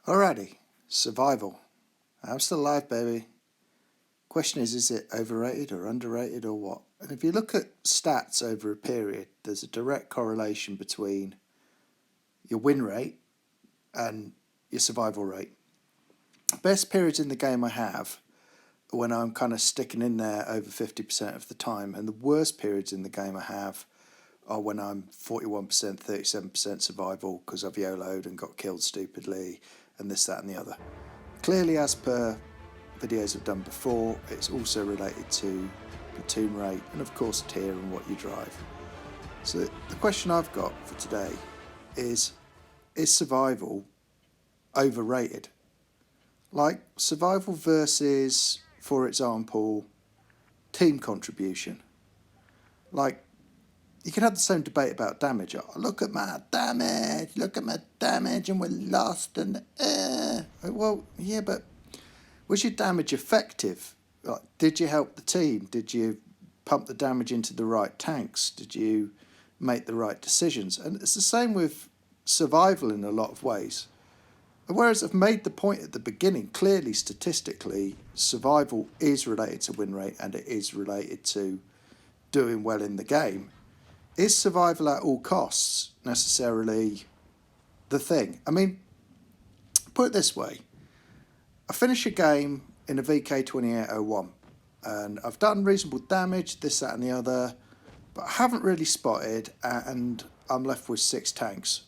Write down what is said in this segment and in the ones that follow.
Alrighty, survival. I'm still alive, baby. Question is it overrated or underrated or what? And if you look at stats over a period, there's a direct correlation between your win rate and your survival rate. Best periods in the game I have are when I'm kind of sticking in there over 50% of the time, and the worst periods in the game I have are when I'm 41%, 37% survival because I've YOLO'd and got killed stupidly and this, that and the other. Clearly, as per videos I've done before, it's also related to platoon rate and of course tier and what you drive. So the question I've got for today is survival overrated? Like survival versus, for example, team contribution. Like, you can have the same debate about damage. Oh, look at my damage, and we're lost. And well, yeah, but was your damage effective? Like, did you help the team? Did you pump the damage into the right tanks? Did you make the right decisions? And it's the same with survival in a lot of ways. Whereas I've made the point at the beginning, clearly statistically, survival is related to win rate and it is related to doing well in the game. Is survival at all costs necessarily the thing? I mean, put it this way. I finish a game in a VK2801 and I've done reasonable damage, this, that and the other, but I haven't really spotted and I'm left with 6 tanks.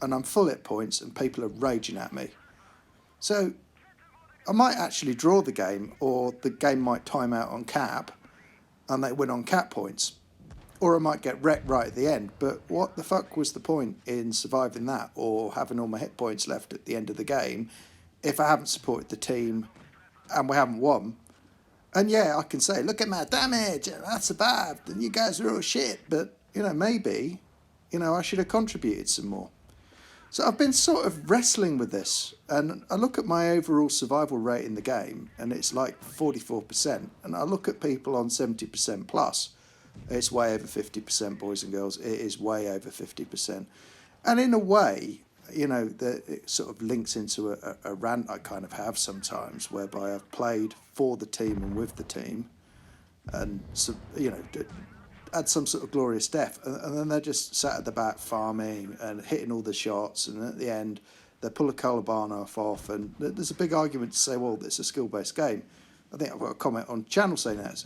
And I'm full hit points and people are raging at me. So I might actually draw the game, or the game might time out on cap and they win on cap points. Or I might get wrecked right at the end, but what the fuck was the point in surviving that or having all my hit points left at the end of the game if I haven't supported the team and we haven't won? And yeah, I can say, look at my damage, I survived and you guys are all shit, but, maybe, I should have contributed some more. So I've been sort of wrestling with this, and I look at my overall survival rate in the game and it's like 44%, and I look at people on 70% plus. It's way over 50%, boys and girls. It is way over 50%. And in a way, that it sort of links into a rant I kind of have sometimes, whereby I've played for the team and with the team and, had some sort of glorious death. And then they're just sat at the back farming and hitting all the shots. And at the end, they pull a Kolobarnov off. And there's a big argument to say, well, it's a skill-based game. I think I've got a comment on channel saying that.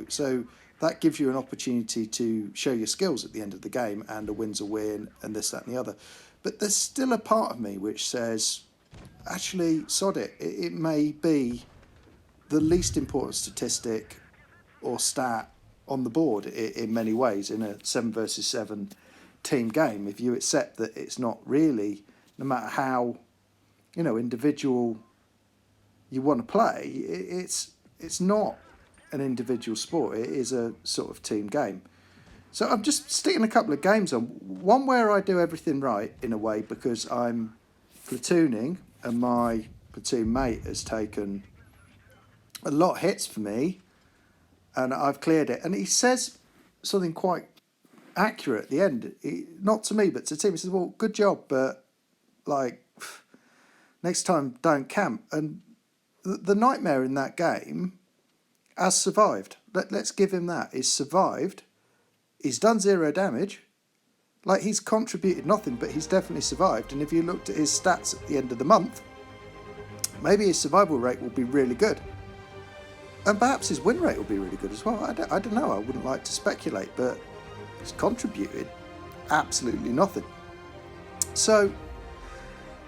So that gives you an opportunity to show your skills at the end of the game, and a win's a win, and this, that, and the other. But there's still a part of me which says, actually, sod it. It may be the least important statistic or stat on the board in many ways in a 7 versus 7 team game. If you accept that it's not really, no matter how, individual you want to play, it's not an individual sport. It is a sort of team game. So I'm just sticking a couple of games on. One where I do everything right in a way because I'm platooning and my platoon mate has taken a lot of hits for me and I've cleared it. And he says something quite accurate at the end. Not to me, but to the team. He says, well, good job, but like next time don't camp. And the nightmare in that game has survived. Let's give him that. He's survived. He's done 0 damage. Like, he's contributed nothing, but he's definitely survived. And if you looked at his stats at the end of the month, maybe his survival rate will be really good. And perhaps his win rate will be really good as well. I don't know. I wouldn't like to speculate, but he's contributed absolutely nothing. So,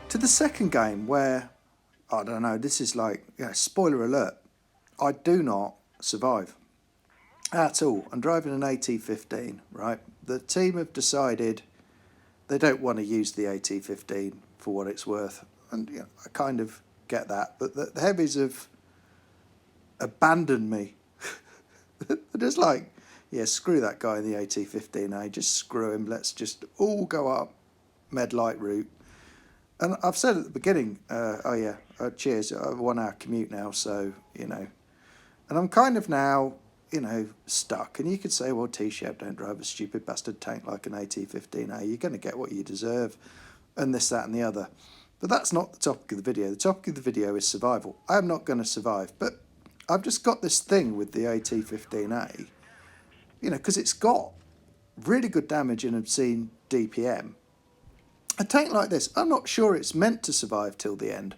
to the second game where, I don't know, this is like, spoiler alert, I do not survive at all. I'm driving an AT-15, right? The team have decided they don't want to use the AT-15 for what it's worth. And I kind of get that. But the heavies have abandoned me. They're just like, yeah, screw that guy in the AT-15, just screw him. Let's just all go up med light route. And I've said at the beginning, cheers, I've 1 hour commute now, so, And I'm kind of now, stuck. And you could say, well, Tshep, don't drive a stupid bastard tank like an AT-15A. You're going to get what you deserve, and this, that, and the other. But that's not the topic of the video. The topic of the video is survival. I am not going to survive, but I've just got this thing with the AT-15A, you know, because it's got really good damage and obscene DPM. A tank like this, I'm not sure it's meant to survive till the end.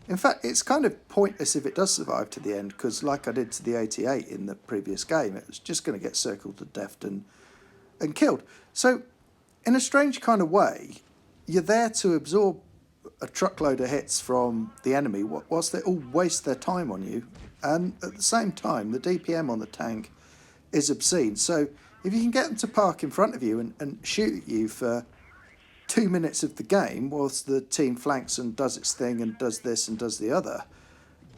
In fact, it's kind of pointless if it does survive to the end, because like I did to the 88 in the previous game, it was just going to get circled to death and killed. So, in a strange kind of way, you're there to absorb a truckload of hits from the enemy whilst they all waste their time on you, and at the same time, the DPM on the tank is obscene. So, if you can get them to park in front of you and shoot at you for 2 minutes of the game whilst the team flanks and does its thing and does this and does the other,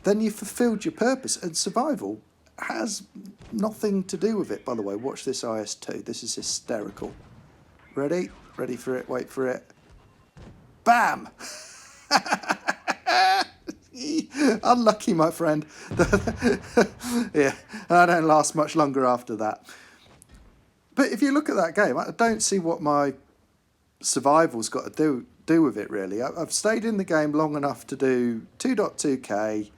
then you've fulfilled your purpose. And survival has nothing to do with it. By the way, watch this IS-2. This is hysterical. Ready? Ready for it. Wait for it. Bam! Unlucky, my friend. Yeah, I don't last much longer after that. But if you look at that game, I don't see what my survival's got to do with it, really. I've stayed in the game long enough to do 2.2k,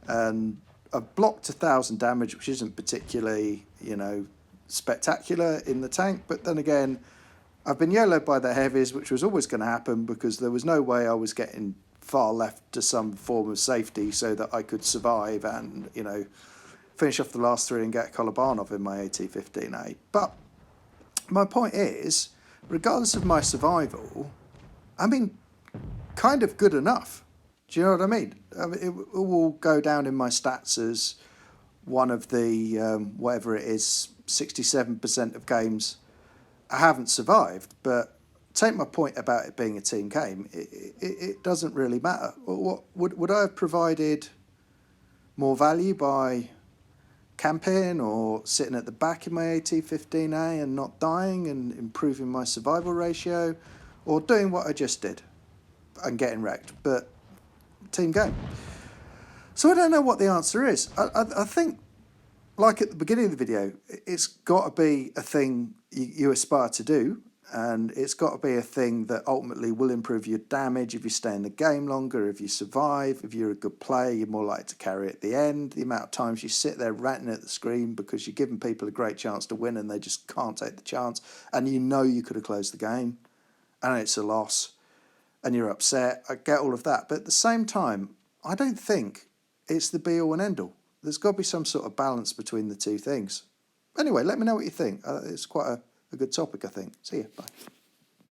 and I've blocked 1,000 damage, which isn't particularly, you know, spectacular in the tank. But then again, I've been YOLO'd by the heavies, which was always going to happen because there was no way I was getting far left to some form of safety so that I could survive and, you know, finish off the last 3 and get Kolobarnov in my AT-15A. But my point is, regardless of my survival, I mean, kind of good enough. Do you know what I mean? It will go down in my stats as one of the, whatever it is, 67% of games I haven't survived. But take my point about it being a team game, it doesn't really matter. What would I have provided more value by camping or sitting at the back in my AT-15A and not dying and improving my survival ratio, or doing what I just did and getting wrecked? But team game. So I don't know what the answer is. I think, like at the beginning of the video, it's got to be a thing you aspire to do, and it's got to be a thing that ultimately will improve your damage if you stay in the game longer, if you survive, if you're a good player, you're more likely to carry at the end. The amount of times you sit there ranting at the screen because you're giving people a great chance to win and they just can't take the chance, and you know you could have closed the game, and it's a loss, and you're upset. I get all of that, but at the same time, I don't think it's the be-all and end-all. There's got to be some sort of balance between the two things. Anyway, let me know what you think. It's quite a good topic, I think. See you. Bye.